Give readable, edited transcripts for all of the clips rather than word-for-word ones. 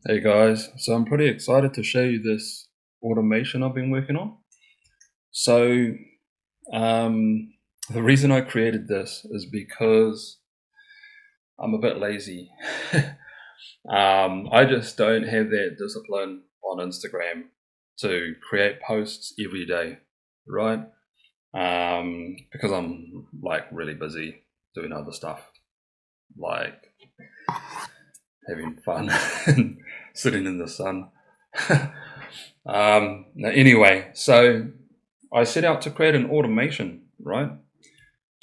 Hey guys, so I'm pretty excited to show you this automation I've been working on. So, the reason I created this is because I'm a bit lazy. I just don't have that discipline on Instagram to create posts every day, right? Because I'm like really busy doing other stuff, like having fun and sitting in the sun. Anyway, so I set out to create an automation, right?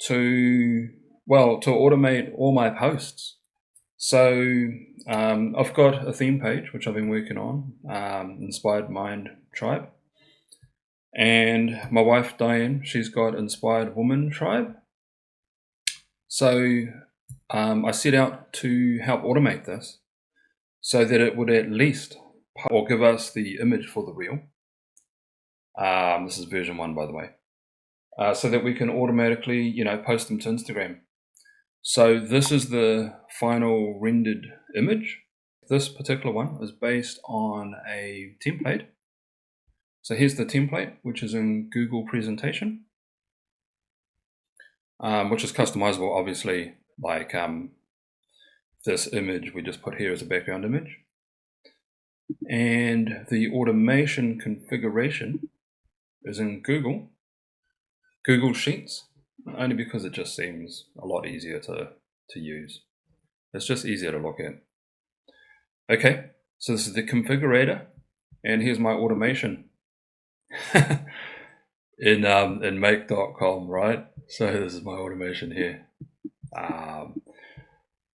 To automate all my posts. So I've got a theme page which I've been working on, Inspired Mind Tribe, and my wife Diane, she's got Inspired Woman Tribe. So I set out to help automate this so that it would at least or give us the image for the reel. This is version 1, by the way. So that we can automatically, post them to Instagram. So this is the final rendered image. This particular one is based on a template. So here's the template, which is in Google Presentation, which is customizable, obviously, like this image we just put here as a background image. And the automation configuration is in Google Sheets, only because it just seems a lot easier to use. It's just easier to look at. Okay, so this is the configurator, and here's my automation in make.com, right? So this is my automation here.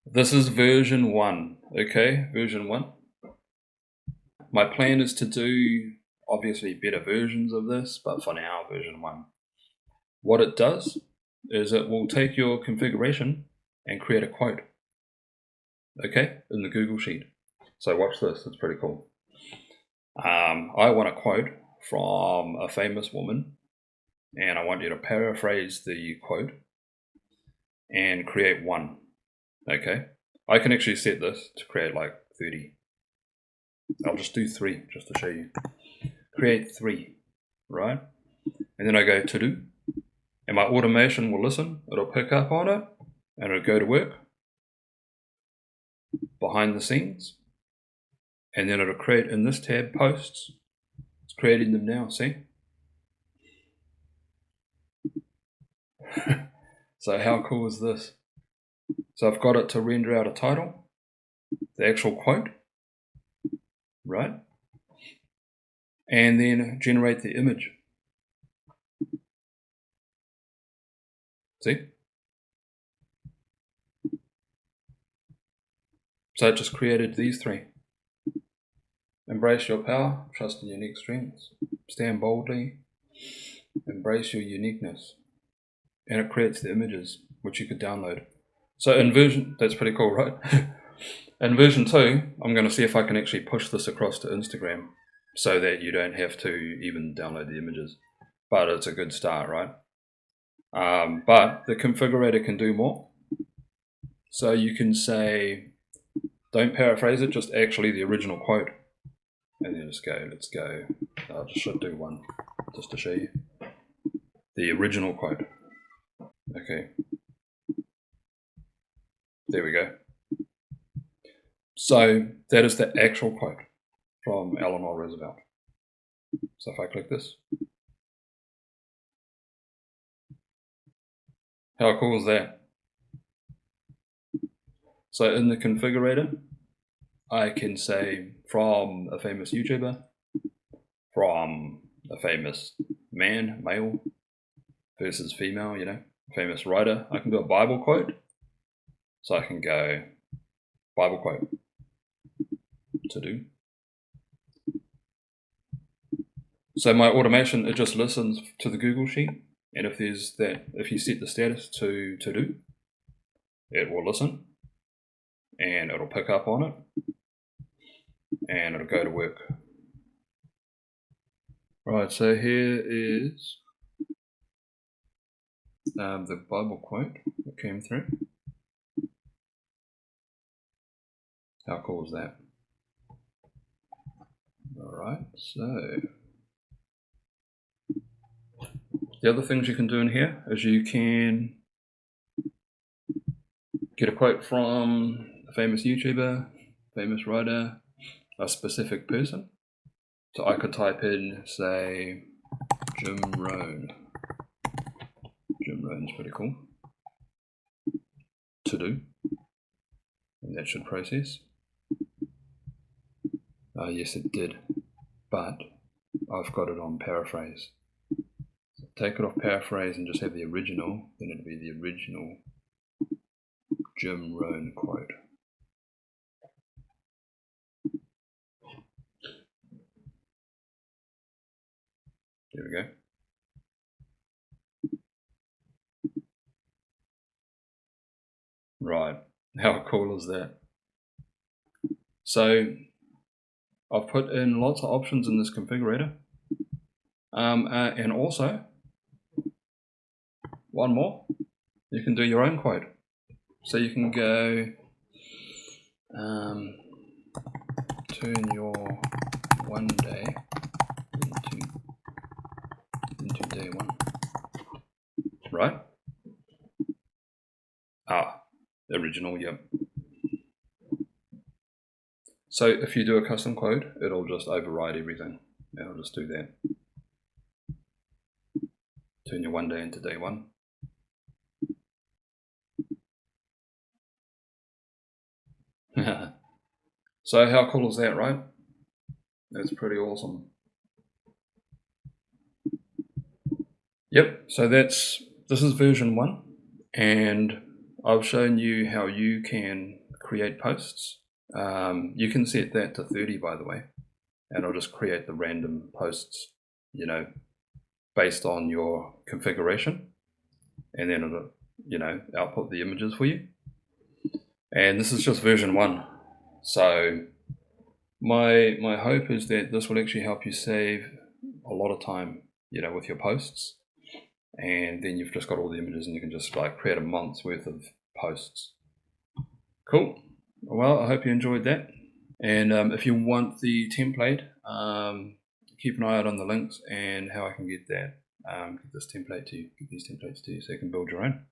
This is version 1, okay, version 1. My plan is to do, obviously, better versions of this, but for now, version 1. What it does is it will take your configuration and create a quote, okay, in the Google Sheet. So watch this, it's pretty cool. I want a quote from a famous woman, and I want you to paraphrase the quote and create one, okay? I can actually set this to create like 30. I'll just do 3 just to show you. Create 3, right? And then I go to do, and my automation will listen, it'll pick up on it, and it'll go to work behind the scenes, and then it'll create in this tab posts. It's creating them now, see? So how cool is this? So I've got it to render out a title, the actual quote, right? And then generate the image. See? So it just created these 3. Embrace your power, trust in unique strengths, stand boldly, embrace your uniqueness. And it creates the images, which you could download. So in version, that's pretty cool, right? In version 2, I'm going to see if I can actually push this across to Instagram so that you don't have to even download the images. But it's a good start, right? But the configurator can do more. So you can say, don't paraphrase it, just actually the original quote. And then just go, let's go. I just should do one just to show you. The original quote. Okay. There we go. So that is the actual quote from Eleanor Roosevelt. So if I click this, how cool is that? So in the configurator, I can say from a famous YouTuber, from a famous man, male, versus female, famous writer. I can do a Bible quote. So I can go Bible quote to do. So my automation, it just listens to the Google Sheet, and if you set the status to do, it will listen, and it'll pick up on it, and it'll go to work. Right, so here is the Bible quote that came through. How cool is that? Alright, so the other things you can do in here is you can get a quote from a famous YouTuber, famous writer, a specific person. So I could type in, say, Jim Rohn. Jim Rohn's pretty cool. To do. And that should process. Yes, it did. But I've got it on paraphrase. So take it off paraphrase and just have the original, then it'll be the original Jim Rohn quote. There we go. Right, how cool is that? So I've put in lots of options in this configurator. And also, one more, you can do your own quote. So you can go, turn your one day into day one, right? Original, yep. So if you do a custom quote, it'll just override everything. It'll just do that. Turn your one day into day one. So how cool is that, right? That's pretty awesome. Yep, so this is version 1, and I've shown you how you can create posts. You can set that to 30, by the way, and I'll just create the random posts, based on your configuration, and then it'll, output the images for you. And this is just version 1. So my hope is that this will actually help you save a lot of time, with your posts. And then you've just got all the images and you can just create a month's worth of posts. Cool. Well, I hope you enjoyed that. And if you want the template, keep an eye out on the links and how I can get that, get these templates to you so you can build your own.